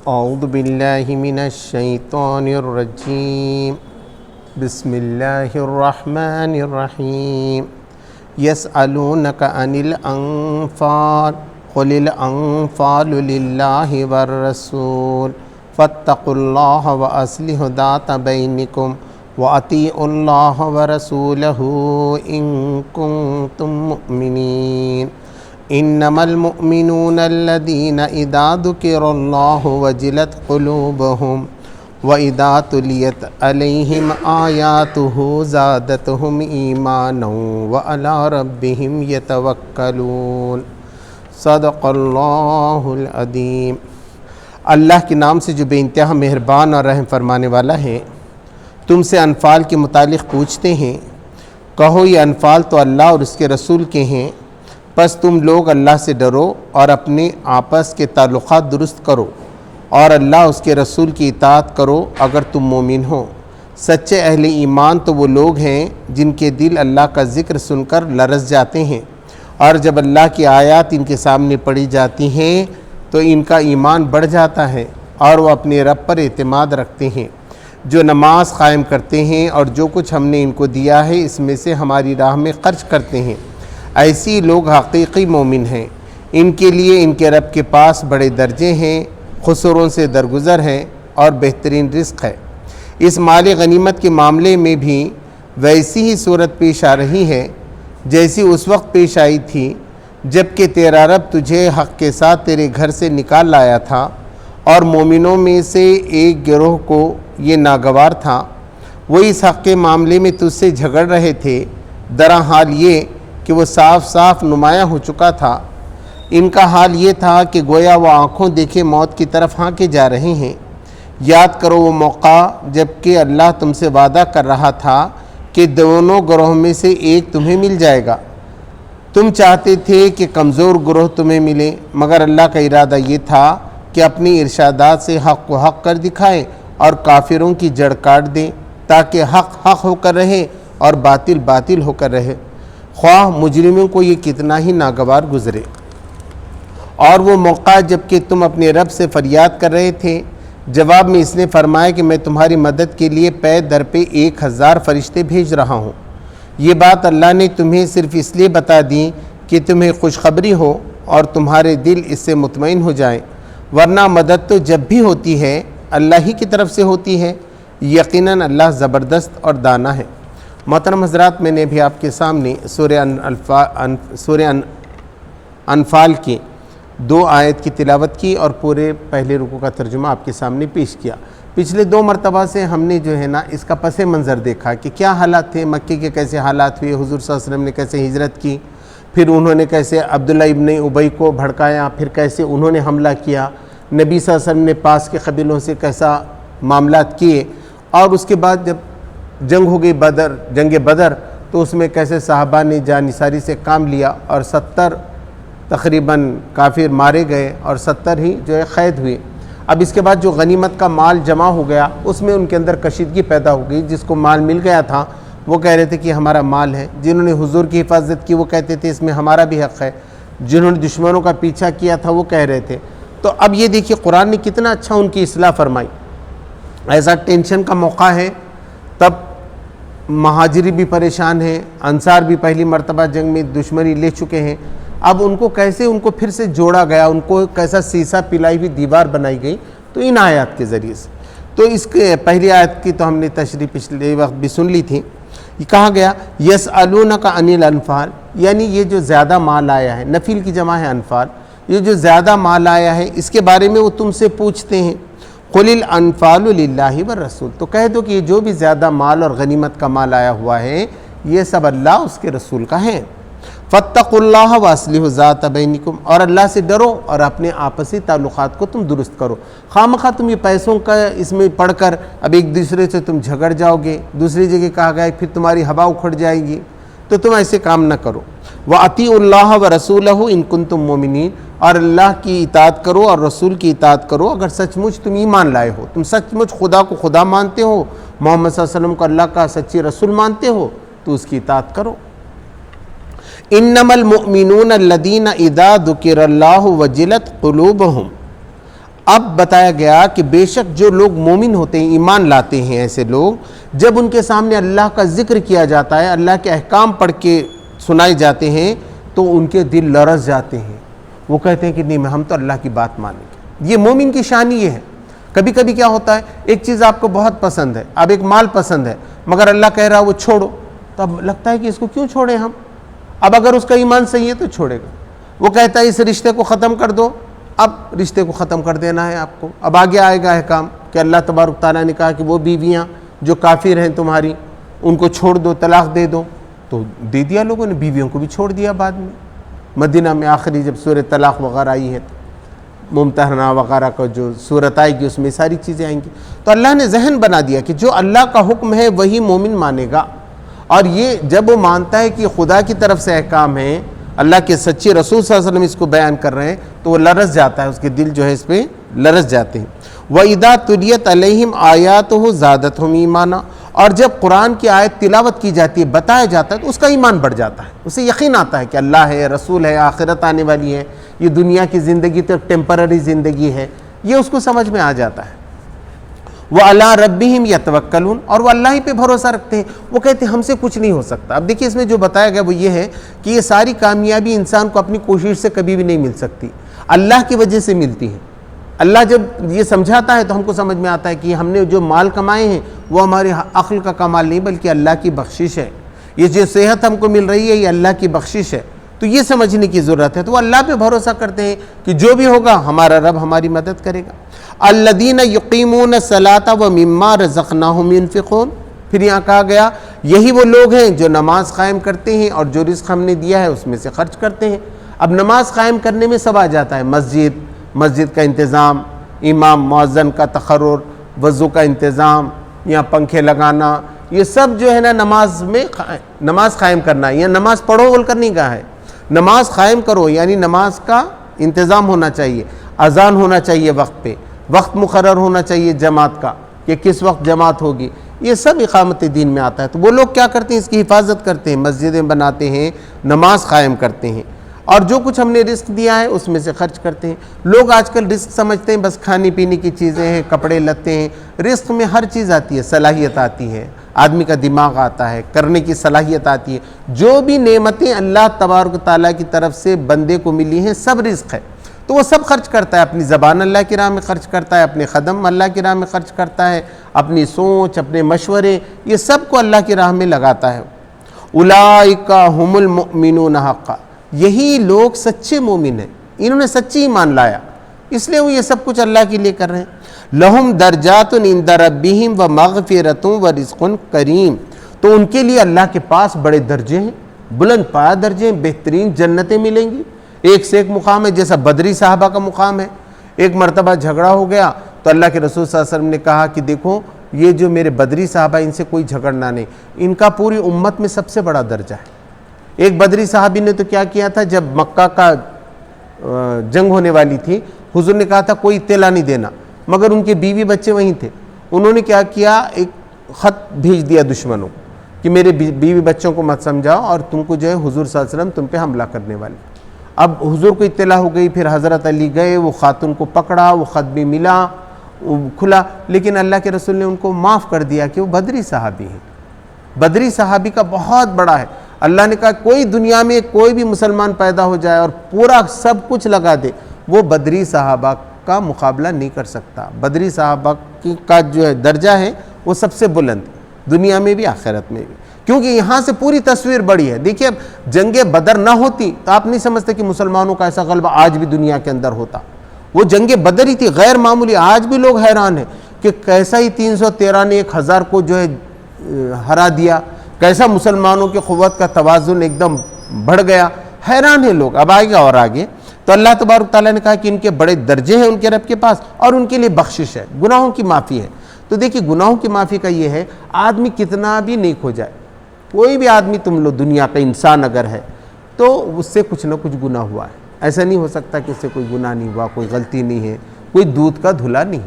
اعوذ باللہ من الشیطان الرجیم بسم اللہ الرحمن الرحیم یسألونک عن الانفال قل الانفال للہ والرسول فاتقوا اللہ واصلحوا ذات بینکم وَأَطِیعُوا اللَّهَ وَرَسُولَهُ إِن كُنتُم مُّؤْمِنِينَ إِنَّمَا الْمُؤْمِنُونَ الَّذِينَ إِذَا ذُكِرَ اللَّهُ وَجِلَتْ قُلُوبُهُمْ وَإِذَا تُلِيَتْ عَلَيْهِمْ آيَاتُهُ زَادَتْهُمْ إِيمَانًا وَعَلَىٰ رَبِّهِمْ يَتَوَكَّلُونَ صدق اللہ العظیم۔ اللہ کے نام سے جو بے انتہا مہربان اور رحم فرمانے والا ہے۔ تم سے انفال کے متعلق پوچھتے ہیں، کہو یہ انفال تو اللہ اور اس کے رسول کے ہیں، پس تم لوگ اللہ سے ڈرو اور اپنے آپس کے تعلقات درست کرو اور اللہ اس کے رسول کی اطاعت کرو اگر تم مومن ہو۔ سچے اہل ایمان تو وہ لوگ ہیں جن کے دل اللہ کا ذکر سن کر لرز جاتے ہیں، اور جب اللہ کی آیات ان کے سامنے پڑھی جاتی ہیں تو ان کا ایمان بڑھ جاتا ہے اور وہ اپنے رب پر اعتماد رکھتے ہیں۔ جو نماز قائم کرتے ہیں اور جو کچھ ہم نے ان کو دیا ہے اس میں سے ہماری راہ میں خرچ کرتے ہیں، ایسی لوگ حقیقی مومن ہیں۔ ان کے لیے ان کے رب کے پاس بڑے درجے ہیں، خسروں سے درگزر ہیں اور بہترین رزق ہے۔ اس مال غنیمت کے معاملے میں بھی ویسی ہی صورت پیش آ رہی ہے جیسی اس وقت پیش آئی تھی جب کہ تیرا رب تجھے حق کے ساتھ تیرے گھر سے نکال لایا تھا اور مومنوں میں سے ایک گروہ کو یہ ناگوار تھا، وہ اس حق کے معاملے میں تجھ سے جھگڑ رہے تھے، درا حال یہ کہ وہ صاف صاف نمایاں ہو چکا تھا۔ ان کا حال یہ تھا کہ گویا وہ آنکھوں دیکھے موت کی طرف ہانکے جا رہے ہیں۔ یاد کرو وہ موقع جب کہ اللہ تم سے وعدہ کر رہا تھا کہ دونوں گروہ میں سے ایک تمہیں مل جائے گا۔ تم چاہتے تھے کہ کمزور گروہ تمہیں ملے، مگر اللہ کا ارادہ یہ تھا کہ اپنی ارشادات سے حق کو حق کر دکھائیں اور کافروں کی جڑ کاٹ دیں، تاکہ حق حق ہو کر رہے اور باطل باطل ہو کر رہے، خواہ مجرموں کو یہ کتنا ہی ناگوار گزرے۔ اور وہ موقع جب کہ تم اپنے رب سے فریاد کر رہے تھے، جواب میں اس نے فرمایا کہ میں تمہاری مدد کے لیے پے در پہ 1000 فرشتے بھیج رہا ہوں۔ یہ بات اللہ نے تمہیں صرف اس لیے بتا دی کہ تمہیں خوشخبری ہو اور تمہارے دل اس سے مطمئن ہو جائیں، ورنہ مدد تو جب بھی ہوتی ہے اللہ ہی کی طرف سے ہوتی ہے۔ یقیناً اللہ زبردست اور دانا ہے۔ محترم حضرات، میں نے بھی آپ کے سامنے سورہ انفال کی 2 آیت کی تلاوت کی اور پورے پہلے رکوع کا ترجمہ آپ کے سامنے پیش کیا۔ پچھلے 2 مرتبہ سے ہم نے جو ہے نا اس کا پس منظر دیکھا کہ کیا حالات تھے، مکے کے کیسے حالات ہوئے، حضور صلی اللہ علیہ وسلم نے کیسے ہجرت کی، پھر انہوں نے کیسے عبداللہ ابن ابی کو بھڑکایا، پھر کیسے انہوں نے حملہ کیا، نبی صلی اللہ علیہ وسلم نے پاس کے قبیلوں سے کیسا معاملات کیے، اور اس کے بعد جب جنگ ہو گئی جنگ بدر، تو اس میں کیسے صحابہ نے جانثاری سے کام لیا اور 70 تقریباً کافر مارے گئے اور 70 ہی جو ہے قید ہوئے۔ اب اس کے بعد جو غنیمت کا مال جمع ہو گیا اس میں ان کے اندر کشیدگی پیدا ہو گئی۔ جس کو مال مل گیا تھا وہ کہہ رہے تھے کہ ہمارا مال ہے، جنہوں نے حضور کی حفاظت کی وہ کہتے تھے اس میں ہمارا بھی حق ہے، جنہوں نے دشمنوں کا پیچھا کیا تھا وہ کہہ رہے تھے۔ تو اب یہ دیکھیے قرآن نے کتنا اچھا ان کی اصلاح فرمائی۔ ایسا ٹینشن کا موقع ہے، تب مہاجری بھی پریشان ہیں، انصار بھی پہلی مرتبہ جنگ میں دشمنی لے چکے ہیں، اب ان کو کیسے ان کو پھر سے جوڑا گیا، ان کو کیسا سیسا پلائی ہوئی دیوار بنائی گئی، تو ان آیات کے ذریعے سے۔ تو اس کے پہلی آیت کی تو ہم نے تشریح پچھلے وقت بھی سن لی تھی۔ یہ کہا گیا یسألونک عن الانفال، یعنی یہ جو زیادہ مال آیا ہے، نفیل کی جمع ہے انفال، یہ جو زیادہ مال آیا ہے اس کے بارے میں وہ تم سے پوچھتے ہیں۔ قل الانفال للہ والرسول، تو کہہ دو کہ یہ جو بھی زیادہ مال اور غنیمت کا مال آیا ہوا ہے یہ سب اللہ اس کے رسول کا ہے۔ فاتقوا اللہ واصلحوا ذات بینکم، اور اللہ سے ڈرو اور اپنے آپسی تعلقات کو تم درست کرو۔ خواہ تم یہ پیسوں کا اس میں پڑھ کر اب ایک دوسرے سے تم جھگڑ جاؤ گے، دوسری جگہ کہا گیا پھر تمہاری ہوا اکھڑ جائے گی، تو تم ایسے کام نہ کرو۔ وَأَطِیعُوا اللَّهَ وَرَسُولَهُ إِن كُنتُم مُؤْمِنِينَ، اور اللہ کی اطاعت کرو اور رسول کی اطاعت کرو اگر سچ مچ تم ایمان لائے ہو، تم سچ مچ خدا کو خدا مانتے ہو، محمد صلی اللہ علیہ وسلم کو اللہ کا سچی رسول مانتے ہو تو اس کی اطاعت کرو۔ انما المؤمنون الذین اذا ذکر اللہ وجلت قلوبہم، اب بتایا گیا کہ بے شک جو لوگ مومن ہوتے ہیں، ایمان لاتے ہیں، ایسے لوگ جب ان کے سامنے اللہ کا ذکر کیا جاتا ہے، اللہ کے احکام پڑھ کے سنائے جاتے ہیں تو ان کے دل لرز جاتے ہیں، وہ کہتے ہیں کہ نہیں ہم تو اللہ کی بات مانیں گے۔ یہ مومن کی شان یہ ہے۔ کبھی کبھی کیا ہوتا ہے، ایک چیز آپ کو بہت پسند ہے، اب ایک مال پسند ہے، مگر اللہ کہہ رہا ہے وہ چھوڑو، تو اب لگتا ہے کہ اس کو کیوں چھوڑیں ہم، اب اگر اس کا ایمان صحیح ہے تو چھوڑے گا۔ وہ کہتا ہے اس رشتے کو ختم کر دو، اب رشتے کو ختم کر دینا ہے آپ کو۔ اب آگے آئے گا احکام کہ اللہ تبارک تعالیٰ نے کہا کہ وہ بیویاں جو کافر ہیں تمہاری ان کو چھوڑ دو، طلاق دے دو، تو دے دیا لوگوں نے، بیویوں کو بھی چھوڑ دیا بعد میں۔ مدینہ میں آخری جب سورہ طلاق وغیرہ آئی ہے، ممتحنہ وغیرہ کا جو صورت آئے گی اس میں ساری چیزیں آئیں گی، تو اللہ نے ذہن بنا دیا کہ جو اللہ کا حکم ہے وہی مومن مانے گا۔ اور یہ جب وہ مانتا ہے کہ خدا کی طرف سے احکام ہے، اللہ کے سچے رسول صلی اللہ علیہ وسلم اس کو بیان کر رہے ہیں، تو وہ لرز جاتا ہے، اس کے دل جو ہے اس پہ لرز جاتے ہیں۔ وَإِذَا تُلِيَتْ عَلَيْهِمْ آيَاتُهُ زَادَتْهُمْ ایمانا، اور جب قرآن کی آیت تلاوت کی جاتی ہے، بتایا جاتا ہے، تو اس کا ایمان بڑھ جاتا ہے، اسے یقین آتا ہے کہ اللہ ہے، رسول ہے، آخرت آنے والی ہے، یہ دنیا کی زندگی تو ٹیمپرری زندگی ہے، یہ اس کو سمجھ میں آ جاتا ہے۔ وَعَلَىٰ رَبِّهِمْ يَتَوَكَّلُونَ، اور وہ اللہ ہی پہ بھروسہ رکھتے ہیں، وہ کہتے ہیں ہم سے کچھ نہیں ہو سکتا۔ اب دیکھیے اس میں جو بتایا گیا وہ یہ ہے کہ یہ ساری کامیابی انسان کو اپنی کوشش سے کبھی بھی نہیں مل سکتی، اللہ کی وجہ سے ملتی ہے۔ اللہ جب یہ سمجھاتا ہے تو ہم کو سمجھ میں آتا ہے کہ ہم نے جو مال کمائے ہیں وہ ہمارے عقل کا کمال نہیں بلکہ اللہ کی بخشش ہے، یہ جو صحت ہم کو مل رہی ہے یہ اللہ کی بخشش ہے، تو یہ سمجھنے کی ضرورت ہے۔ تو وہ اللہ پہ بھروسہ کرتے ہیں کہ جو بھی ہوگا ہمارا رب ہماری مدد کرے گا۔ الذین یقیمون الصلاۃ ومما رزقناہم ینفقون، پھر یہاں کہا گیا یہی وہ لوگ ہیں جو نماز قائم کرتے ہیں اور جو رزق ہم نے دیا ہے اس میں سے خرچ کرتے ہیں۔ اب نماز قائم کرنے میں سب آ جاتا ہے، مسجد کا انتظام، امام مؤذن کا تقرر، وضو کا انتظام، یا پنکھے لگانا، یہ سب جو ہے نا نماز میں نماز قائم کرنا، یا نماز پڑھو بول کر نہیں کہا ہے، نماز قائم کرو، یعنی نماز کا انتظام ہونا چاہیے، اذان ہونا چاہیے وقت پہ، وقت مقرر ہونا چاہیے جماعت کا کہ کس وقت جماعت ہوگی، یہ سب اقامت دین میں آتا ہے۔ تو وہ لوگ کیا کرتے ہیں، اس کی حفاظت کرتے ہیں، مسجدیں بناتے ہیں، نماز قائم کرتے ہیں، اور جو کچھ ہم نے رزق دیا ہے اس میں سے خرچ کرتے ہیں۔ لوگ آج کل رزق سمجھتے ہیں بس کھانے پینے کی چیزیں ہیں، کپڑے لتے ہیں، رزق میں ہر چیز آتی ہے، صلاحیت آتی ہے، آدمی کا دماغ آتا ہے، کرنے کی صلاحیت آتی ہے، جو بھی نعمتیں اللہ تبارک و تعالیٰ کی طرف سے بندے کو ملی ہیں سب رزق ہے، تو وہ سب خرچ کرتا ہے، اپنی زبان اللہ کی راہ میں خرچ کرتا ہے، اپنے قدم اللہ کی راہ میں خرچ کرتا ہے، اپنی سوچ، اپنے مشورے، یہ سب کو اللہ کی راہ میں لگاتا ہے۔ اولئک ھم المؤمنون حقا، یہی لوگ سچے مومن ہیں، انہوں نے سچی ایمان لایا، اس لیے وہ یہ سب کچھ اللہ کے لیے کر رہے ہیں۔ لہم درجات عند ربہم ومغفرۃ ورزق کریم، تو ان کے لیے اللہ کے پاس بڑے درجے ہیں، بلند پایہ درجے ہیں، بہترین جنتیں ملیں گی، ایک سے ایک مقام ہے، جیسا بدری صحابہ کا مقام ہے۔ ایک مرتبہ جھگڑا ہو گیا تو اللہ کے رسول صلی اللہ علیہ وسلم نے کہا کہ دیکھو یہ جو میرے بدری صحابہ ان سے کوئی جھگڑنا نہیں، ان کا پوری امت میں سب سے بڑا درجہ ہے۔ ایک بدری صحابی نے تو کیا کیا تھا، جب مکہ کا جنگ ہونے والی تھی، حضور نے کہا تھا کوئی اطلاع نہیں دینا، مگر ان کے بیوی بچے وہیں تھے، انہوں نے کیا کیا، ایک خط بھیج دیا دشمنوں کو کہ میرے بیوی بچوں کو مت سمجھاؤ اور تم کو جو ہے حضور صلی اللہ علیہ وسلم تم پہ حملہ کرنے والے۔ اب حضور کو اطلاع ہو گئی، پھر حضرت علی گئے، وہ خاتون کو پکڑا، وہ خط بھی ملا، کھلا، لیکن اللہ کے رسول نے ان کو معاف کر دیا کہ وہ بدری صحابی ہیں۔ بدری صحابی کا بہت بڑا ہے، اللہ نے کہا کوئی دنیا میں کوئی بھی مسلمان پیدا ہو جائے اور پورا سب کچھ لگا دے، وہ بدری صحابہ کا مقابلہ نہیں کر سکتا۔ بدری صحابہ کا جو ہے درجہ ہے وہ سب سے بلند، دنیا میں بھی آخرت میں بھی، کیونکہ یہاں سے پوری تصویر بڑی ہے۔ دیکھیے اب جنگ بدر نہ ہوتی تو آپ نہیں سمجھتے کہ مسلمانوں کا ایسا غلبہ آج بھی دنیا کے اندر ہوتا، وہ جنگ بدر ہی تھی، غیر معمولی۔ آج بھی لوگ حیران ہیں کہ کیسا ہی 313 نے 1000 کو جو ہے ہرا دیا، کیسا مسلمانوں کی قوت کا توازن ایک دم بڑھ گیا، حیران ہیں لوگ۔ اب آئے گا اور آگے تو اللہ تبارک تعالیٰ نے کہا کہ ان کے بڑے درجے ہیں ان کے رب کے پاس، اور ان کے لیے بخشش ہے، گناہوں کی معافی ہے۔ تو دیکھیے گناہوں کی معافی کا یہ ہے، آدمی کتنا بھی نیک ہو جائے، کوئی بھی آدمی تم لو دنیا کا انسان اگر ہے تو اس سے کچھ نہ کچھ گناہ ہوا ہے، ایسا نہیں ہو سکتا کہ اس سے کوئی گناہ نہیں ہوا، کوئی غلطی نہیں ہے، کوئی دودھ کا دھلا نہیں،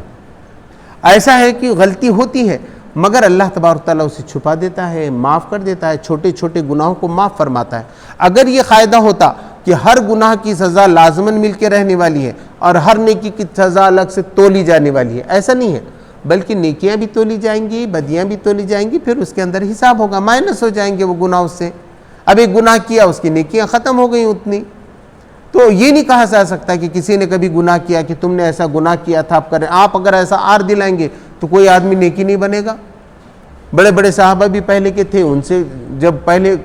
ایسا ہے کہ غلطی ہوتی ہے مگر اللہ تبارک تعالیٰ اسے چھپا دیتا ہے، معاف کر دیتا ہے، چھوٹے چھوٹے گناہوں کو معاف فرماتا ہے۔ اگر یہ قاعدہ ہوتا کہ ہر گناہ کی سزا لازماً مل کے رہنے والی ہے اور ہر نیکی کی سزا الگ سے تولی جانے والی ہے، ایسا نہیں ہے، بلکہ نیکیاں بھی تولی جائیں گی، بدیاں بھی تولی جائیں گی، پھر اس کے اندر حساب ہوگا، مائنس ہو جائیں گے وہ گناہ اس سے۔ اب ایک گناہ کیا، اس کی نیکیاں ختم ہو گئیں اتنی، تو یہ نہیں کہا جا سکتا کہ کسی نے کبھی گناہ کیا کہ تم نے ایسا گناہ کیا تھا اب کریں۔ آپ اگر ایسا آر دلائیں گے تو کوئی آدمی نیکی نہیں بنے گا۔ بڑے بڑے صحابہ بھی پہلے کے تھے، ان سے جب پہلے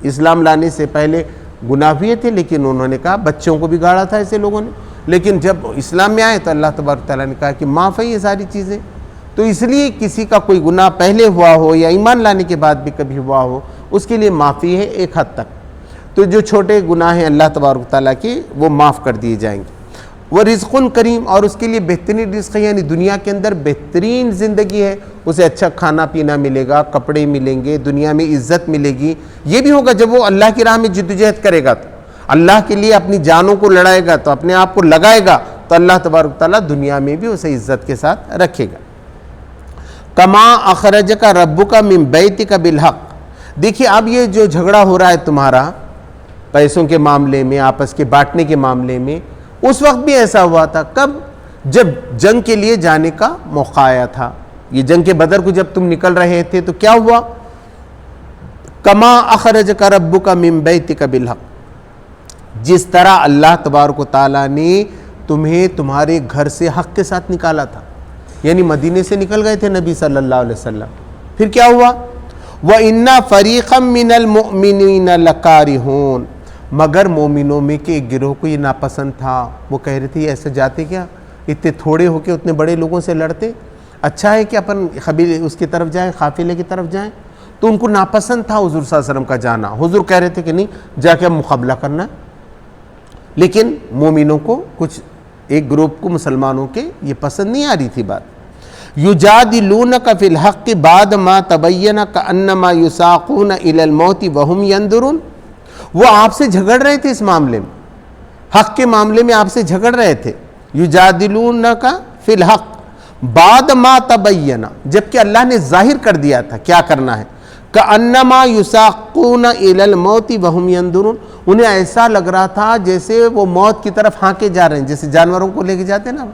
اسلام لانے سے پہلے گناہ ہوئے تھے، لیکن انہوں نے کہا، بچوں کو بھی گاڑا تھا ایسے لوگوں نے، لیکن جب اسلام میں آئے تو اللہ تبارک تعالیٰ نے کہا کہ معاف ہے یہ ساری چیزیں۔ تو اس لیے کسی کا کوئی گناہ پہلے ہوا ہو یا ایمان لانے کے بعد بھی کبھی ہوا ہو، اس کے لیے معافی ہے ایک حد تک۔ تو جو چھوٹے گناہ ہیں اللہ تبارک تعالیٰ کے، وہ معاف کر دیے جائیں گے۔ وہ رزق کریم، اور اس کے لیے بہترین رزق ہے، یعنی دنیا کے اندر بہترین زندگی ہے، اسے اچھا کھانا پینا ملے گا، کپڑے ملیں گے، دنیا میں عزت ملے گی۔ یہ بھی ہوگا جب وہ اللہ کی راہ میں جدوجہد کرے گا، تو اللہ کے لیے اپنی جانوں کو لڑائے گا، تو اپنے آپ کو لگائے گا، تو اللہ تبارک تعالیٰ دنیا میں بھی اسے عزت کے ساتھ رکھے گا۔ کما اخرجک ربک من بیتک بالحق۔ دیکھیے اب یہ جو جھگڑا ہو رہا ہے تمہارا پیسوں کے معاملے میں، آپس کے بانٹنے کے معاملے میں، اس وقت بھی ایسا ہوا تھا۔ کب؟ جب جنگ کے لیے جانے کا موقع آیا تھا، یہ جنگ کے بدر کو جب تم نکل رہے تھے تو کیا ہوا؟ کما اخرجک ربک من بیتک بالحق، جس طرح اللہ تبارک و تعالیٰ نے تمہیں تمہارے گھر سے حق کے ساتھ نکالا تھا، یعنی مدینے سے نکل گئے تھے نبی صلی اللہ علیہ وسلم، پھر کیا ہوا؟ وَإِنَّ فَرِيقًا مِّنَ الْمُؤْمِنِينَ لَكَارِهُونَ، مگر مومنوں میں کہ ایک گروہ کو یہ ناپسند تھا، وہ کہہ رہے تھے یہ ایسے جاتے کیا، اتنے تھوڑے ہو کے اتنے بڑے لوگوں سے لڑتے، اچھا ہے کہ اپن قبیلے اس کی طرف جائیں، قافلے کی طرف جائیں۔ تو ان کو ناپسند تھا حضور صلی اللہ علیہ وسلم کا جانا، حضور کہہ رہے تھے کہ نہیں جا کے ہم مقابلہ کرنا ہے، لیکن مومنوں کو، کچھ ایک گروپ کو مسلمانوں کے یہ پسند نہیں آ رہی تھی بات۔ یجادلونک فی الحق بعد ما تبین کانما یساقون الی الموت وهم ينظرون، وہ آپ سے جھگڑ رہے تھے اس معاملے میں، حق کے معاملے میں آپ سے جھگڑ رہے تھے۔ یجادلونک فی الحق بعد ما تبین، جبکہ اللہ نے ظاہر کر دیا تھا کیا کرنا ہے، کانما یساقون الی الموت وهم ينظرون، انہیں ایسا لگ رہا تھا جیسے وہ موت کی طرف ہانکے جا رہے ہیں، جیسے جانوروں کو لے کے جاتے ہیں نا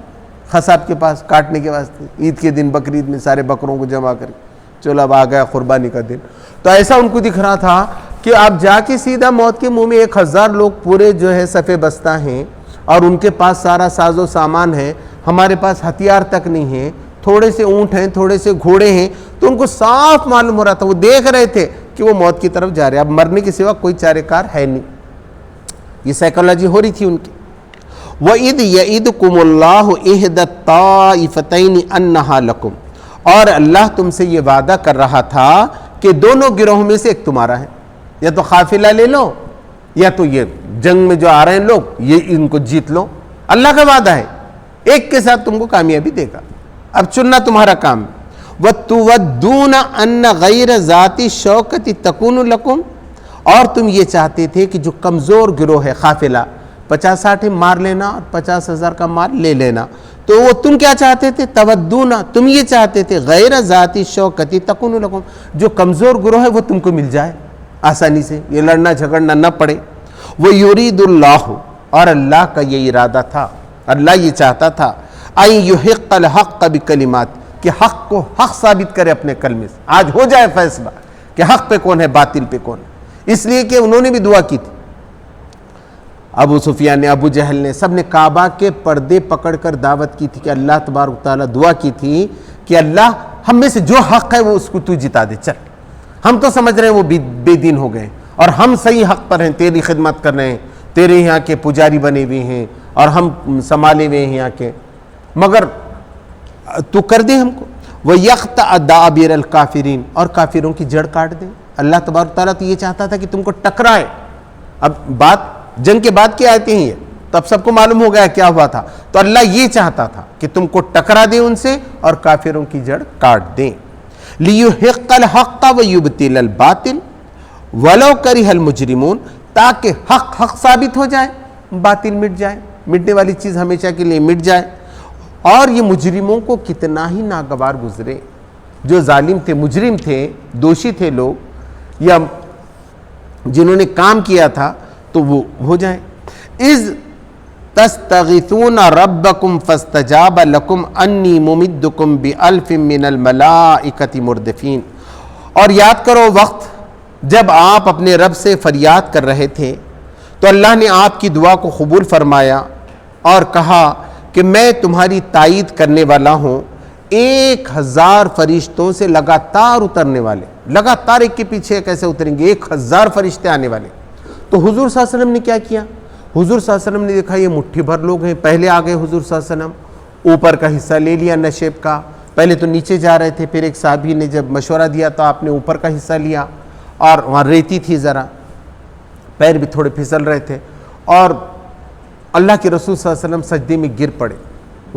قصاب کے پاس کاٹنے کے واسطے، عید کے دن بقرعید میں سارے بکروں کو جمع کر کے چلو اب آ گیا قربانی کا دن، تو ایسا ان کو دکھ رہا تھا کہ آپ جا کے سیدھا موت کے منہ میں 1000 لوگ پورے جو ہے صفِ بستہ ہیں، اور ان کے پاس سارا ساز و سامان ہے، ہمارے پاس ہتھیار تک نہیں ہے، تھوڑے سے اونٹ ہیں، تھوڑے سے گھوڑے ہیں، تو ان کو صاف معلوم ہو رہا تھا، وہ دیکھ رہے تھے کہ وہ موت کی طرف جا رہے ہیں، اب مرنے کے سوا کوئی چارے کار ہے نہیں، یہ سائیکالوجی ہو رہی تھی ان کی۔ وَإِذْ يَعِدُكُمُ اللَّهُ إِحْدَى الطَّائِفَتَيْنِ أَنَّهَا لَكُمْ، اور اللہ تم سے یہ وعدہ کر رہا تھا کہ دونوں گروہوں میں سے ایک تمہارا ہے، یا تو قافلہ لے لو یا تو یہ جنگ میں جو آ رہے ہیں لوگ یہ ان کو جیت لو، اللہ کا وعدہ ہے ایک کے ساتھ تم کو کامیابی دے گا، اب چننا تمہارا کام ہے۔ وَتُوَدُّونَ أَنَّ غَيْرَ ذَاتِ الشَّوْكَةِ تَكُونُ لَكُمْ، اور تم یہ چاہتے تھے کہ جو کمزور گروہ ہے قافلہ 50-60 مار لینا اور 50,000 کا مال لے لینا، تو وہ تم کیا چاہتے تھے؟ تودونا، تم یہ چاہتے تھے غیر ذاتی شوکتی تکون لکم، جو کمزور گروہ ہے وہ تم کو مل جائے آسانی سے، یہ لڑنا جھگڑنا نہ پڑے۔ وہ یرید اللہ، اور اللہ کا یہ ارادہ تھا، اللہ یہ چاہتا تھا ان یحق الحق بکلمات، کہ حق کو حق ثابت کرے اپنے کلمے سے، آج ہو جائے فیصلہ کہ حق پہ کون ہے باطل پہ کون ہے۔ اس لیے کہ انہوں نے بھی دعا کی تھی، ابو سفیان نے، ابو جہل نے، سب نے کعبہ کے پردے پکڑ کر دعوت کی تھی کہ اللہ تبارک تعالیٰ دعا کی تھی کہ اللہ ہم میں سے جو حق ہے وہ اس کو تو جتا دے، چل ہم تو سمجھ رہے ہیں وہ بے دین ہو گئے اور ہم صحیح حق پر ہیں، تیری خدمت کر رہے ہیں، تیرے یہاں کے پجاری بنے ہوئے ہیں اور ہم سنبھالے ہوئے ہیں یہاں کے، مگر تو کر دے ہم کو۔ وَيَقْطَعَ دَابِرَ الْكَافِرِينَ، اور کافروں کی جڑ کاٹ دے۔ اللہ تبارک تعالیٰ تو یہ چاہتا تھا کہ تم کو ٹکرائے۔ اب بات جنگ کے بعد کی آیتیں ہیں، تب سب کو معلوم ہو گیا کیا ہوا تھا، تو اللہ یہ چاہتا تھا کہ تم کو ٹکرا دے ان سے اور کافروں کی جڑ کاٹ دیں۔ لِيُحِقَّ الْحَقَّ وَيُبْطِلَ الْبَاطِلَ وَلَوْ كَرِهَ الْمُجْرِمُونَ، تاکہ حق ثابت ہو جائے، باطل مٹ جائے، مٹنے والی چیز ہمیشہ کے لیے مٹ جائے، اور یہ مجرموں کو کتنا ہی ناگوار گزرے، جو ظالم تھے، مجرم تھے، دوشی تھے لوگ، یا جنہوں نے کام کیا تھا، تو وہ ہو جائیں. اذ تستغیثون ربکم فاستجاب لکم انی ممدکم بألف من الملائکۃ مردفین. اور یاد کرو وقت جب آپ اپنے رب سے فریاد کر رہے تھے تو اللہ نے آپ کی دعا کو قبول فرمایا اور کہا کہ میں تمہاری تائید کرنے والا ہوں 1000 فرشتوں سے لگاتار اترنے والے. لگاتار ایک کے پیچھے کیسے اتریں گے؟ 1000 فرشتے آنے والے. تو حضور صلی اللہ علیہ وسلم نے کیا کیا؟ حضور صلی اللہ علیہ وسلم نے دیکھا یہ مٹھی بھر لوگ ہیں. پہلے آ گئے حضور صلی اللہ علیہ وسلم، اوپر کا حصہ لے لیا نشیب کا. پہلے تو نیچے جا رہے تھے، پھر ایک صحابی نے جب مشورہ دیا تو آپ نے اوپر کا حصہ لیا، اور وہاں ریتی تھی، ذرا پیر بھی تھوڑے پھسل رہے تھے، اور اللہ کے رسول صلی اللہ علیہ وسلم سجدے میں گر پڑے،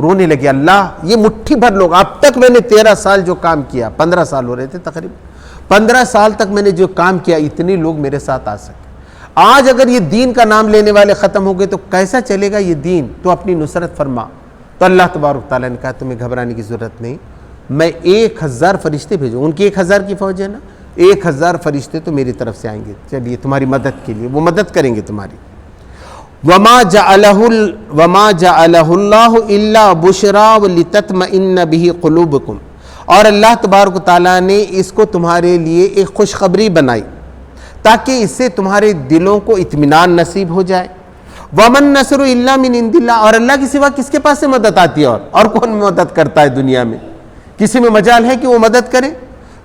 رونے لگے. اللہ یہ مٹھی بھر لوگ، اب تک میں نے 13 سال جو کام کیا، 15 سال ہو رہے تھے تقریباً، 15 سال تک میں نے جو کام کیا، اتنے لوگ میرے ساتھ آ سکے. آج اگر یہ دین کا نام لینے والے ختم ہو گئے تو کیسا چلے گا یہ دین؟ تو اپنی نصرت فرما. تو اللہ تبارک تعالیٰ نے کہا تمہیں گھبرانے کی ضرورت نہیں، میں 1000 فرشتے بھیجوں. ان کی 1000 کی فوج ہے نا، 1000 فرشتے تو میری طرف سے آئیں گے، چلیے تمہاری مدد کے لیے، وہ مدد کریں گے تمہاری. وما جعلہ اللہ الا بشرا ولتطمئن بہ قلوبکم. اور اللہ تبارک و تعالیٰ نے اس کو تمہارے لیے ایک خوشخبری بنائی تاکہ اس سے تمہارے دلوں کو اطمینان نصیب ہو جائے. ومن نصر الا من عند اللہ. اور اللہ کے سوا کس کے پاس سے مدد آتی ہے؟ اور کون مدد کرتا ہے دنیا میں؟ کسی میں مجال ہے کہ وہ مدد کرے؟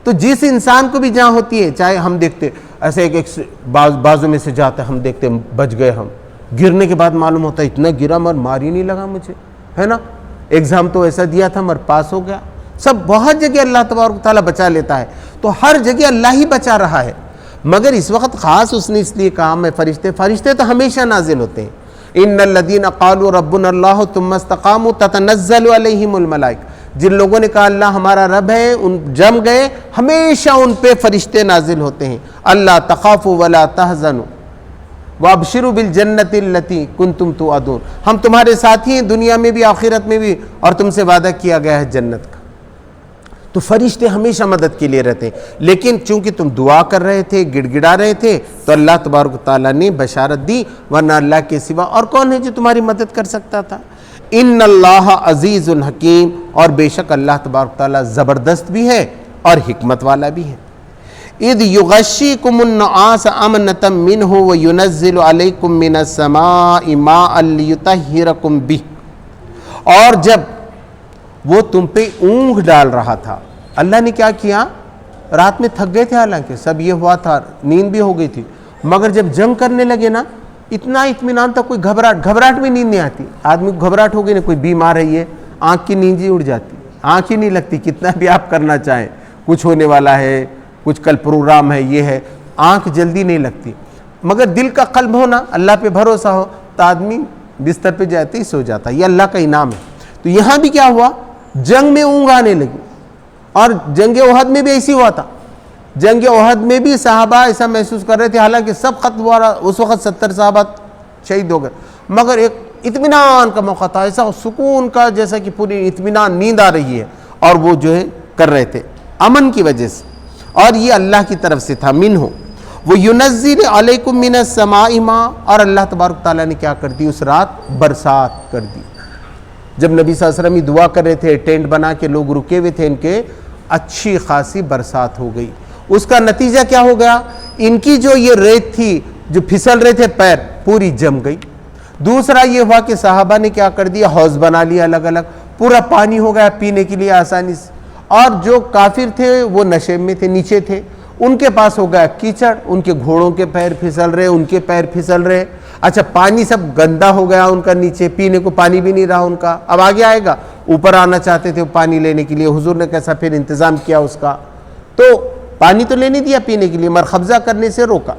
تو جس انسان کو بھی جہاں ہوتی ہے، چاہے ہم دیکھتے ایسے ایک بازو میں سے جاتا ہے، ہم دیکھتے بچ گئے، ہم گرنے کے بعد معلوم ہوتا ہے اتنا گرا مگر مار ہی نہیں لگا مجھے، ہے نا. ایگزام تو ایسا دیا تھا مگر پاس ہو گیا. سب بہت جگہ اللہ تبارک تعالیٰ بچا لیتا ہے. تو ہر جگہ اللہ ہی بچا رہا ہے، مگر اس وقت خاص اس نے اس لیے کہا میں فرشتے تو ہمیشہ نازل ہوتے ہیں. ان الذین قالوا ربنا اللہ ثم استقاموا تتنزل علیہم الملائکہ. جن لوگوں نے کہا اللہ ہمارا رب ہے، ان جم گئے، ہمیشہ ان پہ فرشتے نازل ہوتے ہیں. اللہ تخافوا ولا تحزنوا وابشروا بالجنۃ التی کنتم توعدون. ہم تمہارے ساتھی ہیں دنیا میں بھی آخرت میں بھی، اور تم سے وعدہ کیا گیا ہے جنت کا. تو فرشتے ہمیشہ مدد کے لیے رہتے ہیں. لیکن چونکہ تم دعا کر رہے تھے، گڑ گڑا رہے تھے، تو اللہ تبارک تعالیٰ نے بشارت دی، ورنہ اللہ کے سوا اور کون ہے جو تمہاری مدد کر سکتا تھا. ان اللہ عزیز حکیم. اور بے شک اللہ تبارک تعالیٰ زبردست بھی ہے اور حکمت والا بھی ہے. اذ یغشیکم النعاس امنۃ منہ وینزل علیکم من السماء ماء لیطہرکم بہ. اور جب وہ تم پہ اونگ ڈال رہا تھا، اللہ نے کیا کیا؟ رات میں تھک گئے تھے، حالانکہ سب یہ ہوا تھا، نیند بھی ہو گئی تھی، مگر جب جنگ کرنے لگے نا، اتنا اطمینان تھا، کوئی گھبراہٹ میں نیند نہیں آتی. آدمی کو گھبراہٹ ہو گئی نا، کوئی بیمار ہے یہ آنکھ کی نیند ہی اڑ جاتی، آنکھ ہی نہیں لگتی، کتنا بھی آپ کرنا چاہیں، کچھ ہونے والا ہے، کچھ کل پروگرام ہے، یہ ہے، آنکھ جلدی نہیں لگتی. مگر دل کا قلب ہونا، اللہ پہ بھروسہ ہو تو آدمی بستر پہ جاتے ہی سو جاتا. یہ اللہ کا انعام ہے. تو یہاں بھی کیا ہوا؟ جنگ میں اونگ آنے لگی. اور جنگ احد میں بھی ایسی ہوا تھا. جنگ احد میں بھی صحابہ ایسا محسوس کر رہے تھے، حالانکہ سب ختم ہوا رہا، اس وقت 70 صحابہ شہید ہو گئے، مگر ایک اطمینان کا موقع تھا، ایسا سکون کا جیسا کہ پوری اطمینان، نیند آ رہی ہے، اور وہ جو ہے کر رہے تھے امن کی وجہ سے. اور یہ اللہ کی طرف سے تھا. منہ وہ ينزل علیکم من السماء ماء. اور اللہ تبارک تعالیٰ نے کیا کر دی؟ اس رات برسات کر دی. جب نبی صلی اللہ علیہ وسلم دعا کر رہے تھے، ٹینٹ بنا کے لوگ رکے ہوئے تھے، ان کے اچھی خاصی برسات ہو گئی. اس کا نتیجہ کیا ہو گیا؟ ان کی جو یہ ریت تھی، جو پھسل رہے تھے پیر، پوری جم گئی. دوسرا یہ ہوا کہ صحابہ نے کیا کر دیا؟ حوض بنا لیا الگ الگ، پورا پانی ہو گیا پینے کے لیے آسانی سے. اور جو کافر تھے وہ نشیب میں تھے، نیچے تھے، ان کے پاس ہو گیا کیچڑ، ان کے گھوڑوں کے پیر پھسل رہے، ان کے پیر پھسل رہے. اچھا پانی سب گندا ہو گیا ان کا، نیچے پینے کو پانی بھی نہیں رہا ان کا. اب آگے آئے گا، اوپر آنا چاہتے تھے پانی لینے کے لیے، حضور نے کیسا پھر انتظام کیا اس کا. تو پانی تو لینے دیا پینے کے لیے، مگر قبضہ کرنے سے روکا.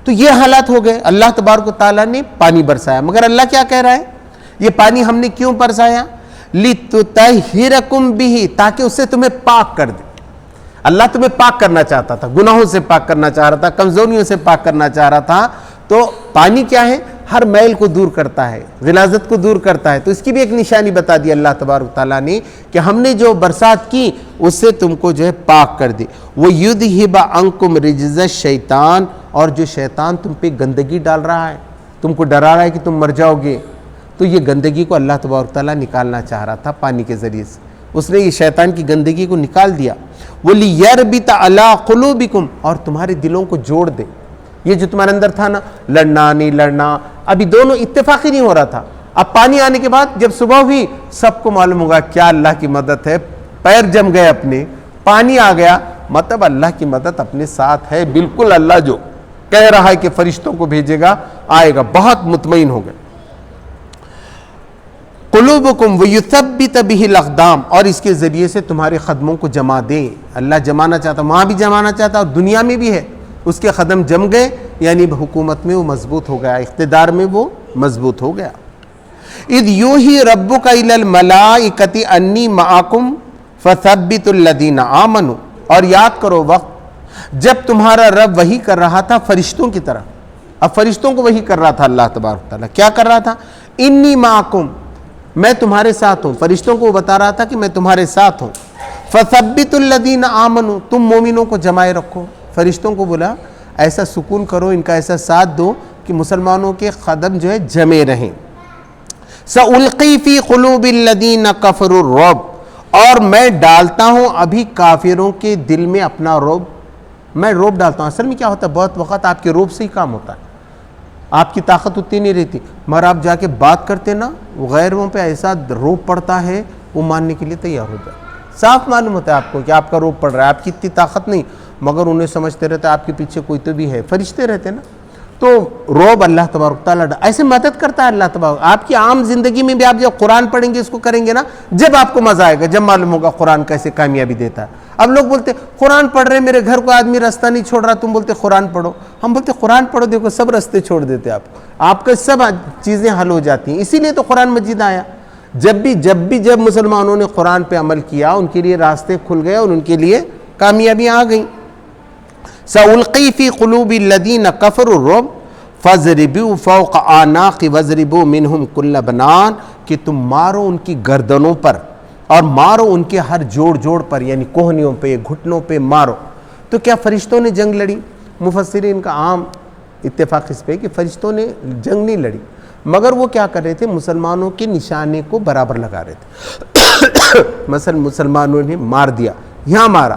تو یہ حالات ہو گئے. اللہ تبارک و تعالیٰ نے پانی برسایا، مگر اللہ کیا کہہ رہا ہے؟ یہ پانی ہم نے کیوں برسایا؟ لِتُطَہِّرَكُمْ بِهِ، تاکہ اس سے تمہیں پاک کر دے. اللہ تمہیں پاک کرنا چاہتا تھا، گناہوں سے پاک کرنا چاہ رہا تھا، کمزوریوں سے پاک کرنا چاہ رہا تھا. تو پانی کیا ہے؟ ہر میل کو دور کرتا ہے، غلاظت کو دور کرتا ہے. تو اس کی بھی ایک نشانی بتا دی اللہ تبارک تعالیٰ نے کہ ہم نے جو برسات کی اس سے تم کو جو ہے پاک کر دی. وَيُذْهِبَ عَنْكُمْ رِجْزَ الشَّيْطَانِ، اور جو شیطان تم پہ گندگی ڈال رہا ہے، تم کو ڈرا رہا ہے کہ تم مر جاؤ گے، تو یہ گندگی کو اللہ تبارک تعالیٰ نکالنا چاہ رہا تھا پانی کے ذریعے سے، اس نے یہ شیطان کی گندگی کو نکال دیا۔ وَلِيَرْبِطَ عَلَىٰ قُلُوبِكُمْ، اور تمہارے دلوں کو جوڑ دے۔ یہ جو تمہارے اندر تھا نا، لڑنا نہیں لڑنا، ابھی دونوں اتفاقی نہیں ہو رہا تھا، اب پانی آنے کے بعد جب صبح ہوئی سب کو معلوم ہوگا کیا اللہ کی مدد ہے، پیر جم گئے اپنے، پانی آ گیا، مطلب اللہ کی مدد اپنے ساتھ ہے، بالکل اللہ جو کہہ رہا ہے کہ فرشتوں کو بھیجے گا آئے گا، بہت مطمئن ہو گئے۔ قلوبکم ویثبت بہ الاقدام، اور اس کے ذریعے سے تمہارے قدموں کو جما دے، اللہ جمانا چاہتا، وہاں بھی جمانا چاہتا اور دنیا میں بھی ہے، اس کے قدم جم گئے، یعنی حکومت میں وہ مضبوط ہو گیا، اقتدار میں وہ مضبوط ہو گیا۔ اذ یوحی ربک الی الملائکۃ انی معکم فثبتوا الذین آمنوا، اور یاد کرو وقت جب تمہارا رب وحی کر رہا تھا فرشتوں کی طرف، اب فرشتوں کو وحی کر رہا تھا اللہ تبارک تعالیٰ، کیا کر رہا تھا؟ انی معکم، میں تمہارے ساتھ ہوں، فرشتوں کو بتا رہا تھا کہ میں تمہارے ساتھ ہوں۔ فثبتوا الذین آمنوا، تم مومنوں کو جمائے رکھو، فرشتوں کو بولا ایسا سکون کرو، ان کا ایسا ساتھ دو کہ مسلمانوں کے قدم جو ہے جمے رہیں۔ سألقی فی قلوب الذین کفروا الرعب، اور میں ڈالتا ہوں ابھی کافروں کے دل میں اپنا رعب، میں رعب ڈالتا ہوں۔ اصل میں کیا ہوتا ہے، بہت وقت آپ کے رعب سے ہی کام ہوتا ہے، آپ کی طاقت اتنی نہیں رہتی، مگر آپ جا کے بات کرتے نا، غیروں پہ ایسا رعب پڑتا ہے وہ ماننے کے لیے تیار ہو جائے، صاف معلوم ہوتا ہے آپ کو کہ آپ کا رعب پڑ رہا ہے، آپ کی اتنی طاقت نہیں، مگر انہیں سمجھتے رہتے آپ کے پیچھے کوئی تو بھی ہے، فرشتے رہتے نا، تو رعب اللہ تبارک تعالیٰ ایسے مدد کرتا ہے اللہ تبارک۔ آپ کی عام زندگی میں بھی آپ جب قرآن پڑھیں گے، اس کو کریں گے نا، جب آپ کو مزہ آئے گا، جب معلوم ہوگا قرآن کیسے کامیابی دیتا ہے۔ اب لوگ بولتے قرآن پڑھ رہے، میرے گھر کو آدمی رستہ نہیں چھوڑ رہا، تم بولتے قرآن پڑھو، ہم بولتے قرآن پڑھو، دیکھو سب رستے چھوڑ دیتے آپ کا سب چیزیں حل ہو جاتی ہیں، اسی لیے تو قرآن مجید آیا۔ جب مسلمانوں نے قرآن پہ عمل کیا، ان کے لیے راستے کھل گئے اور ان کے لیے کامیابیاں آ گئیں۔ سألقی فی قلوب الذین کفروا الرعب فاضربوا فوق اعناق واضربوا منہم کل بنان، کہ تم مارو ان کی گردنوں پر اور مارو ان کے ہر جوڑ پر، یعنی کوہنیوں پہ، گھٹنوں پہ مارو۔ تو کیا فرشتوں نے جنگ لڑی؟ مفسرین کا عام اتفاق اس پہ کہ فرشتوں نے جنگ نہیں لڑی، مگر وہ کیا کر رہے تھے، مسلمانوں کے نشانے کو برابر لگا رہے تھے۔ مثلا مسلمانوں نے مار دیا، یہاں مارا،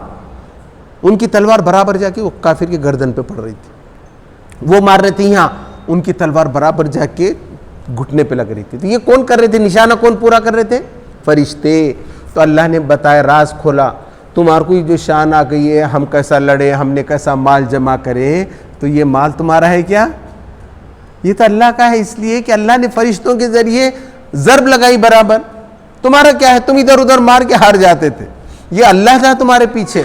ان کی تلوار برابر جا کے وہ کافر کے گردن پہ پڑ رہی تھی، وہ مار رہے تھے یہاں، ان کی تلوار برابر جا کے گھٹنے پہ لگ رہی تھی۔ تو یہ کون کر رہے تھے، نشانہ کون پورا کر رہے تھے؟ فرشتے۔ تو اللہ نے بتایا، راز کھولا، تمہارے کو جو شان آ گئی ہے، ہم کیسا لڑے، ہم نے کیسا مال جمع کرے، تو یہ مال تمہارا ہے کیا؟ یہ تو اللہ کا ہے، اس لیے کہ اللہ نے فرشتوں کے ذریعے ضرب لگائی برابر۔ تمہارا کیا ہے، تم ادھر ادھر مار کے ہار جاتے تھے، یہ اللہ تھا تمہارے پیچھے۔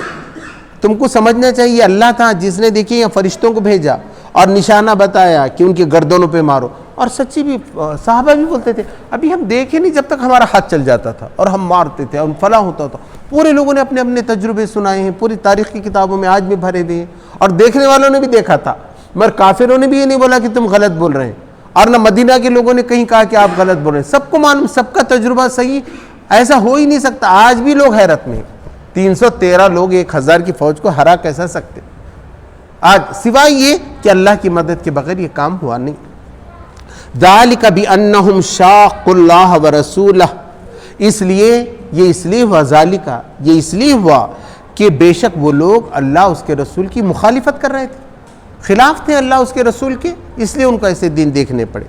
تم کو سمجھنا چاہیے اللہ تھا جس نے دیکھیے فرشتوں کو بھیجا اور نشانہ بتایا کہ ان کے گردنوں پہ مارو، اور سچی بھی صحابہ بھی بولتے تھے ابھی ہم دیکھے نہیں جب تک ہمارا ہاتھ چل جاتا تھا اور ہم مارتے تھے اور فلاں ہوتا تھا۔ پورے لوگوں نے اپنے اپنے تجربے سنائے ہیں، پوری تاریخ کی کتابوں میں آج بھی بھرے ہوئے ہیں، اور دیکھنے والوں نے بھی دیکھا تھا، مگر کافروں نے بھی یہ نہیں بولا کہ تم غلط بول رہے ہیں، اور نہ مدینہ کے لوگوں نے کہیں کہا کہ آپ غلط بول رہے ہیں، سب کو معلوم، سب کا تجربہ صحیح، ایسا ہو ہی نہیں سکتا۔ آج بھی لوگ حیرت میں، 313 لوگ 1000 کی فوج کو ہرا کیسا سکتے آج، سوائے یہ کہ اللہ کی مدد کے بغیر یہ کام ہوا نہیں۔ ذالک بانہم شاقوا اللہ ورسولہ، اس لیے یہ اس لیے ہوا، ذالک یہ اس لیے ہوا کہ بے شک وہ لوگ اللہ اس کے رسول کی مخالفت کر رہے تھے، خلاف تھے اللہ اس کے رسول کے، اس لیے ان کو ایسے دن دیکھنے پڑے۔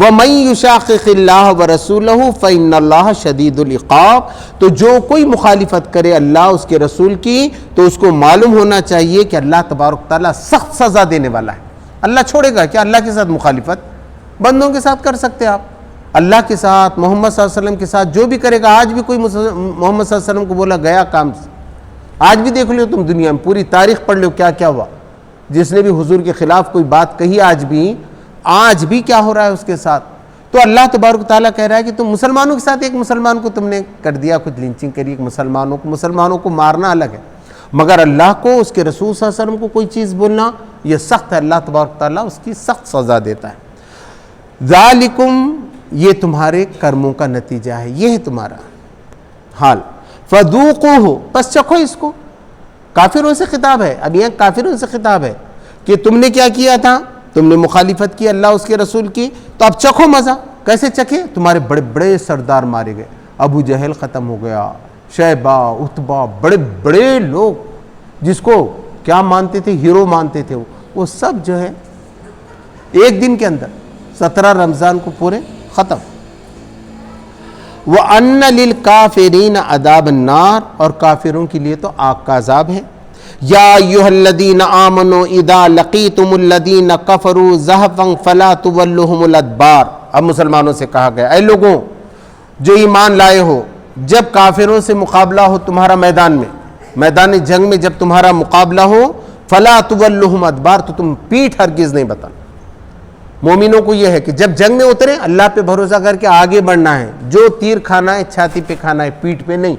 وَمَن يُشَاقِقِ اللَّهَ وَرَسُولَهُ فَإِنَّ اللَّهَ شَدِيدُ الْعِقَابِ، تو جو کوئی مخالفت کرے اللہ اس کے رسول کی تو اس کو معلوم ہونا چاہیے کہ اللہ تبارک تعالیٰ سخت سزا دینے والا ہے۔ اللہ چھوڑے گا کیا اللہ کے ساتھ مخالفت؟ بندوں کے ساتھ کر سکتے آپ، اللہ کے ساتھ، محمد صلی اللہ علیہ وسلم کے ساتھ جو بھی کرے گا۔ آج بھی کوئی محمد صلی اللہ علیہ وسلم کو بولا گیا کام سے، آج بھی دیکھ لو تم دنیا میں، پوری تاریخ پڑھ لو کیا کیا ہوا، جس نے بھی حضور کے خلاف کوئی بات کہی آج بھی کیا ہو رہا ہے اس کے ساتھ۔ تو اللہ تبارک تعالیٰ کہہ رہا ہے کہ تم مسلمانوں کے ساتھ، ایک مسلمان کو تم نے کر دیا، کچھ لنچنگ کری ایک مسلمانوں کو مارنا الگ ہے، مگر اللہ کو، اس کے رسول صلی اللہ علیہ وسلم کو کوئی چیز بولنا یہ سخت ہے، اللہ تبارک تعالیٰ اس کی سخت سزا دیتا ہے۔ ذالکم، یہ تمہارے کرموں کا نتیجہ ہے، یہ ہے تمہارا حال۔ فذوقوہ، پس چکھو اس کو۔ کافروں سے خطاب ہے، اب یہ کافروں سے خطاب ہے کہ تم نے کیا کیا تھا، تم نے مخالفت کی اللہ اس کے رسول کی، تو اب چکھو مزہ۔ کیسے چکھے؟ تمہارے بڑے بڑے سردار مارے گئے، ابو جہل ختم ہو گیا، شیبہ، عتبہ، بڑے بڑے لوگ جس کو کیا مانتے تھے، ہیرو مانتے تھے، وہ سب جو ہے ایک دن کے اندر 17 رمضان کو پورے ختم۔ وَأَنَّ لِلْكَافِرِينَ عَذَابَ النَّارِ، اور کافروں کے لیے تو آگ کا عذاب ہے۔ یا ایھا الذین آمنوا اذا لقیتم الذین کفروا زحفا فلا تولوہم الادبار۔ اب مسلمانوں سے کہا گیا، اے لوگوں جو ایمان لائے ہو، جب کافروں سے مقابلہ ہو تمہارا میدان جنگ میں جب تمہارا مقابلہ ہو، فلا تولوہم الادبار، تو تم پیٹھ ہرگز نہیں بتانا۔ مومنوں کو یہ ہے کہ جب جنگ میں اترے اللہ پہ بھروسہ کر کے آگے بڑھنا ہے، جو تیر کھانا ہے چھاتی پہ کھانا ہے، پیٹھ پہ نہیں،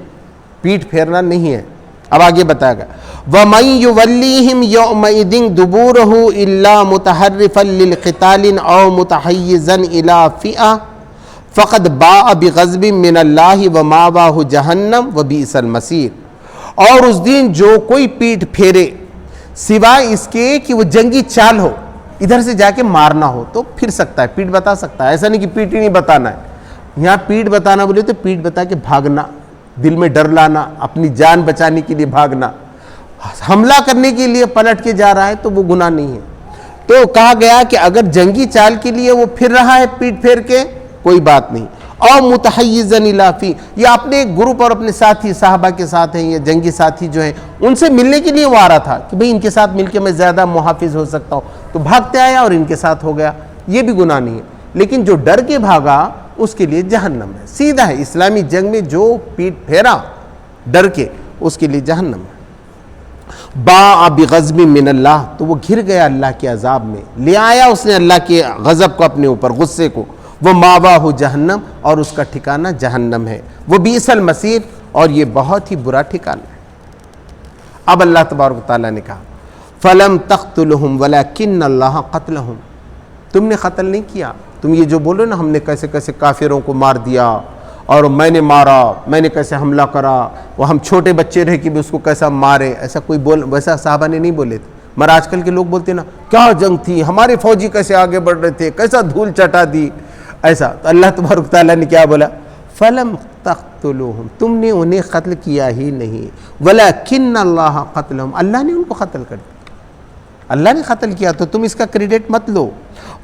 پیٹھ پھیرنا نہیں ہے۔ اب آگے بتایا گیا وَمَن يُوَلِّهِمْ يَوْمَئِذٍ دُبُورَهُ إِلَّا مُتَحَرِّفًا لِلْقِتَالٍ أَوْ مُتَحَيِّزًا إِلَى فِئَةٍ فَقَدْ بَاءَ بِغَضْبٍ مِّنَ اللَّهِ وَمَأْوَاهُ جَهَنَّمُ وَبِئْسَ الْمَصِيرُ۔ اور اس دن جو کوئی پیٹھ پھیرے سوائے اس کے کہ وہ جنگی چال ہو، ادھر سے جا کے مارنا ہو تو پھر سکتا ہے، پیٹھ بتا سکتا ہے، ایسا نہیں کہ پیٹھ ہی نہیں بتانا ہے۔ یہاں پیٹھ بتانا بولے تو پیٹھ بتا کے بھاگنا، دل میں ڈر لانا، اپنی جان بچانے کے لیے بھاگنا، حملہ کرنے کے لیے پلٹ کے جا رہا ہے تو وہ گناہ نہیں ہے۔ تو کہا گیا کہ اگر جنگی چال کے لیے وہ پھر رہا ہے پیٹھ پھیر کے، کوئی بات نہیں۔ اور متحیزن الی فی، یا اپنے ایک گروپ اور اپنے ساتھی صحابہ کے ساتھ ہیں، یا جنگی ساتھی جو ہیں ان سے ملنے کے لیے وہ آ رہا تھا کہ بھئی ان کے ساتھ مل کے میں زیادہ محافظ ہو سکتا ہوں، تو بھاگتے آیا اور ان کے ساتھ ہو گیا، یہ بھی گناہ نہیں ہے۔ لیکن جو ڈر کے بھاگا اس کے لیے جہنم ہے، سیدھا ہے۔ اسلامی جنگ میں جو پیٹھ پھیرا ڈر کے، اس کے لیے جہنم ہے۔ باء بغضب من اللہ، تو وہ گھر گیا اللہ کے عذاب میں، لے آیا اس نے اللہ کے غضب کو اپنے اوپر، غصے کو۔ وہ ماواہ جہنم، اور اس کا ٹھکانہ جہنم ہے۔ وہ بئس المصیر، اور یہ بہت ہی برا ٹھکانہ ہے۔ اب اللہ تبارک و تعالیٰ نے کہا فَلَمْ تَقْتُلُهُمْ وَلَكِنَّ اللَّهَ قَتْلَهُمْ، تم نے قتل نہیں کیا، تم یہ جو بولو نا ہم نے کیسے کیسے کافروں کو مار دیا، اور میں نے مارا، میں نے کیسے حملہ کرا، وہ ہم چھوٹے بچے رہے کہ بھی اس کو کیسا مارے، ایسا کوئی ویسا صحابہ نے نہیں بولے تھے۔ مگر آج کل کے لوگ بولتے ہیں نا کیا جنگ تھی، ہمارے فوجی کیسے آگے بڑھ رہے تھے، کیسا دھول چٹا دی، ایسا۔ تو اللہ تبارک تعالیٰ نے کیا بولا فَلَمْ تَقْتُلُوهُمْ، تم نے انہیں قتل کیا ہی نہیں، وَلَكِنَّ اللَّهَ قَتْلَهُمْ، اللہ نے ان کو قتل کر دیا، اللہ نے قتل کیا، تو تم اس کا کریڈٹ مت لو۔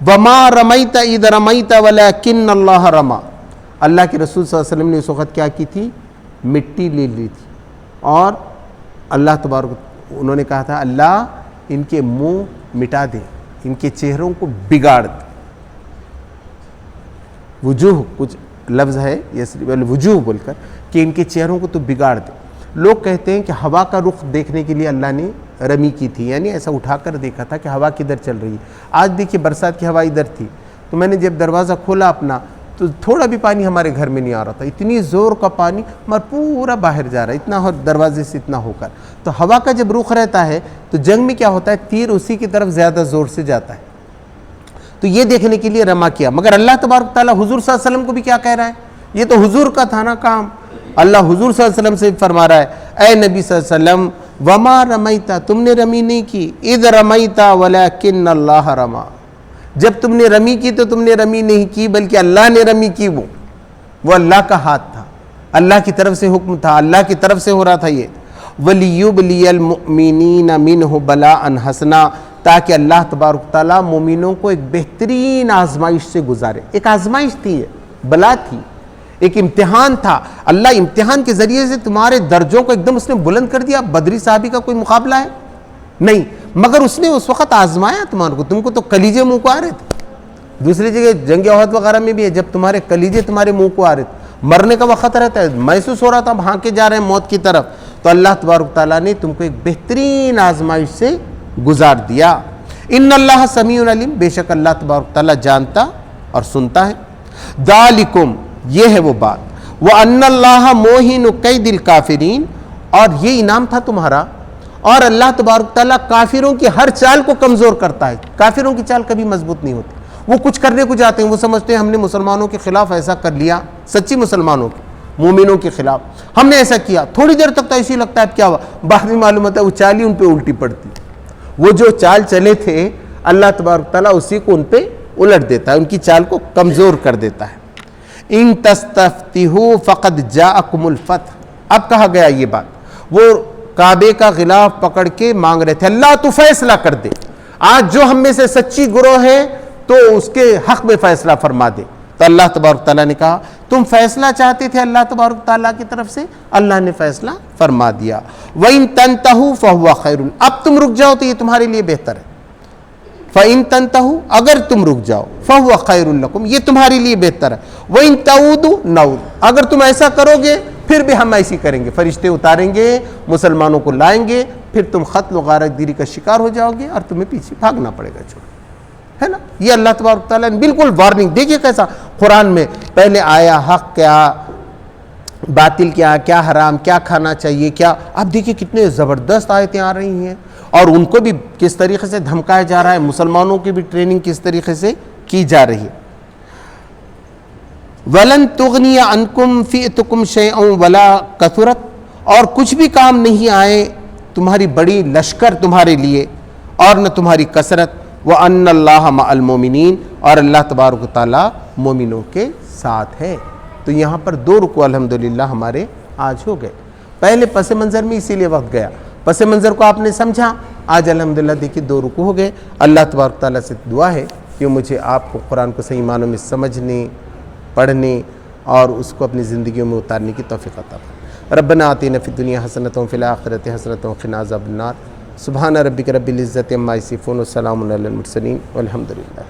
وَمَا رَمَيْتَ إِذْ رَمَيْتَ وَلَكِنَّ اللَّهَ رَمَى، اللہ کے رسول صلی اللہ علیہ وسلم نے اس وقت کیا کی تھی، مٹی لے لی تھی، اور اللہ تبارک انہوں نے کہا تھا اللہ ان کے منہ مٹا دے، ان کے چہروں کو بگاڑ دے۔ وجوہ کچھ لفظ ہے وجوہ بول کر کہ ان کے چہروں کو تو بگاڑ دے۔ لوگ کہتے ہیں کہ ہوا کا رخ دیکھنے کے لیے اللہ نے رمی کی تھی، یعنی ایسا اٹھا کر دیکھا تھا کہ ہوا کدھر چل رہی ہے۔ آج دیکھیے برسات کی ہوا ادھر تھی، تو میں نے جب دروازہ کھولا اپنا تو تھوڑا بھی پانی ہمارے گھر میں نہیں آ رہا تھا، اتنی زور کا پانی مگر پورا باہر جا رہا ہے، اتنا دروازے سے اتنا ہو کر۔ تو ہوا کا جب رخ رہتا ہے تو جنگ میں کیا ہوتا ہے، تیر اسی کی طرف زیادہ زور سے جاتا ہے، تو یہ دیکھنے کے لیے رما کیا۔ مگر اللہ تبارک تعالیٰ حضور صلی اللہ علیہ وسلم کو بھی کیا کہہ رہا ہے، یہ تو حضور کا تھا نا کام، اللہ حضور صلی اللہ علیہ وسلم سے فرما رہا ہے اے نبی صلی اللہ علیہ وسلم وما رمیتا، تم نے رمی نہیں کی، اذ رمیتا ولکن اللہ رما، جب تم نے رمی کی تو تم نے رمی نہیں کی بلکہ اللہ نے رمی کی، وہ اللہ کا ہاتھ تھا، اللہ کی طرف سے حکم تھا، اللہ کی طرف سے ہو رہا تھا یہ۔ وَلِيُبْلِيَ الْمُؤْمِنِينَ مِنْهُ بَلَاءً حَسَنًا، تاکہ اللہ تبارک تعالیٰ مومنوں کو ایک بہترین آزمائش سے گزارے۔ ایک آزمائش تھی، بلا تھی، ایک امتحان تھا، اللہ امتحان کے ذریعے سے تمہارے درجوں کو ایک دم اس نے بلند کر دیا۔ بدری صحابی کا کوئی مقابلہ ہے نہیں، مگر اس نے اس وقت آزمایا تمہارے کو، تم کو تو کلیجے منہ کو آ رہے تھے۔ دوسری جگہ جنگ احد وغیرہ میں بھی ہے، جب تمہارے کلیجے تمہارے منہ کو آ رہے تھے، مرنے کا وقت رہتا ہے، محسوس ہو رہا تھا بھاگ کے جا رہے ہیں موت کی طرف، تو اللہ تبارک تعالیٰ نے تم کو ایک بہترین آزمائش سے گزار دیا۔ ان اللہ سمیع علیم، بے شک اللہ تبارک تعالیٰ جانتا اور سنتا ہے۔ ذالکم، یہ ہے وہ بات، وَأَنَّ اللَّهَ مُوهِنُ كَيْدِ الْكَافِرِينَ، اور یہ انعام تھا تمہارا، اور اللہ تبارک تعالیٰ کافروں کی ہر چال کو کمزور کرتا ہے۔ کافروں کی چال کبھی مضبوط نہیں ہوتی، وہ کچھ کرنے کو جاتے ہیں، وہ سمجھتے ہیں ہم نے مسلمانوں کے خلاف ایسا کر لیا، سچی مسلمانوں کے مومنوں کے خلاف ہم نے ایسا کیا، تھوڑی دیر تک تو ایسے ہی لگتا ہے کیا ہوا، بعد میں معلوم ہوتا ہے وہ چال ہی ان پہ الٹی پڑتی۔ وہ جو چال چلے تھے اللہ تبارک تعالیٰ اسی کو ان پہ الٹ دیتا ہے، ان کی چال کو کمزور کر دیتا ہے۔ ان تستفتحوا فقد جاءکم الفتح، اب کہا گیا یہ بات، وہ کعبے کا غلاف پکڑ کے مانگ رہے تھے اللہ تو فیصلہ کر دے، آج جو ہم میں سے سچی گروہ ہے تو اس کے حق میں فیصلہ فرما دے۔ تو اللہ تبارک تعالیٰ نے کہا تم فیصلہ چاہتے تھے اللہ تبارک تعالیٰ کی طرف سے، اللہ نے فیصلہ فرما دیا۔ وَإِن تَنْتَهُوا فَهُوَ خَيْرٌ، اب تم رک جاؤ تو یہ تمہارے لیے بہتر ہے۔ فَإِن تَنْتَهُوا، اگر تم رک جاؤ، فَهُوَ خَيْرٌ لَكُمْ، یہ تمہارے لیے بہتر ہے۔ وَإِن تَعُودُوا نَعُودْ، اگر تم ایسا کرو گے پھر بھی ہم ایسی کریں گے، فرشتے اتاریں گے، مسلمانوں کو لائیں گے، پھر تم قتل و غارت گیری کا شکار ہو جاؤ گے اور تمہیں پیچھے بھاگنا پڑے گا، چھوڑ، ہے نا۔ یہ اللہ تبارک تعالیٰ نے بالکل وارننگ، دیکھیے کیسا قرآن میں پہلے آیا حق کیا، باطل کیا، کیا حرام، کیا کھانا چاہیے، کیا، اب دیکھیے کتنے زبردست آیتیں آ رہی ہیں، اور ان کو بھی کس طریقے سے دھمکایا جا رہا ہے، مسلمانوں کی بھی ٹریننگ کس طریقے سے کی جا رہی ہے۔ وَلَن تُغْنِيَ عَنْكُمْ فِئْتُكُمْ شَيْئًا وَلَا كَثُرَتْ، اور کچھ بھی کام نہیں آئے تمہاری بڑی لشکر تمہارے لیے اور نہ تمہاری کثرت۔ وَأَنَّ اللَّهَ مَعَ الْمُؤْمِنِينَ، اور اللہ تبارک و تعالیٰ مومنوں کے ساتھ ہے۔ تو یہاں پر 2 رکوع الحمدللہ ہمارے آج ہو گئے۔ پہلے پس منظر میں اسی لیے وقت گیا، پس منظر کو آپ نے سمجھا، آج الحمدللہ دیکھیے 2 رکوع ہو گئے۔ اللہ تبارک تعالیٰ سے دعا ہے کہ مجھے آپ کو قرآن کو صحیح معنوں میں سمجھنے، پڑھنے اور اس کو اپنی زندگیوں میں اتارنے کی توفیق عطا فرمائے۔ ربنا آتنا فی الدنیا حسنۃ وفی الآخرۃ حسنۃ وقنا عذاب النار۔ سبحان ربک رب العزۃ عما یصفون وسلام علی المرسلین والحمد للہ۔